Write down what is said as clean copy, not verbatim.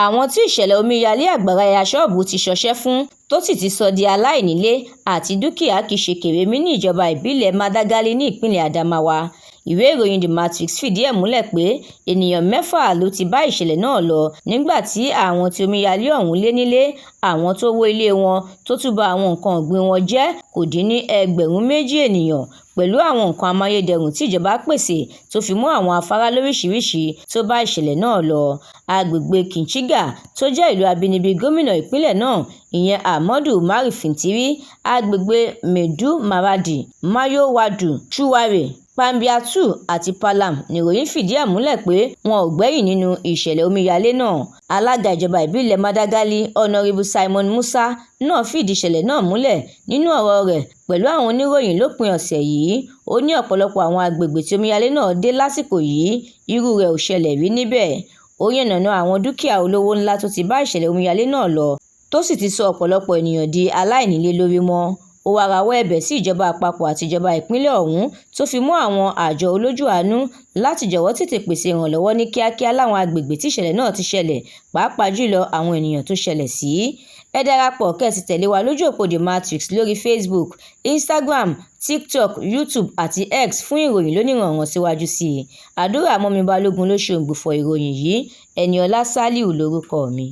Àwọn tí ìṣẹ̀lẹ̀ omíyalé àgbàrá ya ṣọ́ọ̀bù ti ṣọṣẹ́ fún tó sì ti sọ di aláìnílé àti dúkìá kìí ṣe kèremí ní ìjọba ìbílẹ̀ Madagali ní ìpínlẹ̀ Adamawa. Ìwé ìròyìn The Matrix fìdí ẹ̀ múlẹ̀ pé ènìyàn 6 ló ti bá ìṣẹ̀lẹ̀ náà lọ nígbà tí àwọn tí omíyalé ọ̀hún lé nílé. Àwọn tó wó ilé wọn tó tún ba àwọn nǹkan ọ̀gbìn wọn jẹ́ kò dín ní 2,000 ènìyàn pẹ̀lú àwọn nǹkan amáyédẹrùn tí ìjọba pèsè tó fi mọ́ àwọn afárá lóríṣiríṣi tó bá ìṣẹ̀lẹ̀ náà lọ. Agbègbè Kinshiga tó jẹ́ ìlú abínibí gómìnà ìpínlẹ̀ náà ìyẹn Ahmadu Umaru Fintiri, agbègbè Medu Maradi, Mayo Wadu, Shuware, Pambiatu àti Palam nìròyìn fìdí ẹ̀ múlẹ̀ pé wọn ò gbẹ́yìn nínú ìṣẹ̀lẹ̀ omíyalé náà. Alága ìjọba ìbílẹ̀ Madagali Honorable Simon Musa náà fìdí ìṣẹ̀lẹ̀ náà múlẹ̀ nínú ọ̀rọ̀ rẹ̀ pẹ̀lú àwọn oníròyìn lópin ọ̀sẹ̀ yìí. Ó ní ọ̀pọ̀lọpọ̀ àwọn agbègbè tí omíyalé náà dé lásìkò yìí irú rẹ̀ ò ṣẹlẹ̀ rí níbẹ̀. Ó yànnàná àwọn dúkìá olówó ńlá tó ti bá ìṣẹ̀lẹ̀ omíyalé náà lọ tó sì ti sọ ọ̀pọ̀lọpọ̀ ènìyàn di aláìnílé lórí mọ́. Ó wá rawọ́ ẹ̀bẹ̀ sí ìjọba àpapọ̀ àti ìjọba ìpínlẹ̀ ọ̀hún tó fi mọ́ àwọn àjọ olójú àánú láti jọ̀wọ́ tètè pèsè ìrànlọ́wọ́ ní kíákíá láwọn agbègbè tí ìṣẹ̀lẹ̀ náà ti ṣẹlẹ̀, pàápàá jùlọ àwọn ènìyàn tó ṣẹlẹ̀ sí. Ẹ darapọ̀ kẹ́ sì tẹ̀lé wa lójú òpó The Matrix lórí Facebook, Instagram, TikTok, YouTube àti X fún ìròyìn lóníranran síwájú sí i. Àdúrà mọ́mi Balógun ló ṣe òǹgbùfọ̀ ìròyìn yìí. Ẹniọlá Sálíù lórúkọ mi.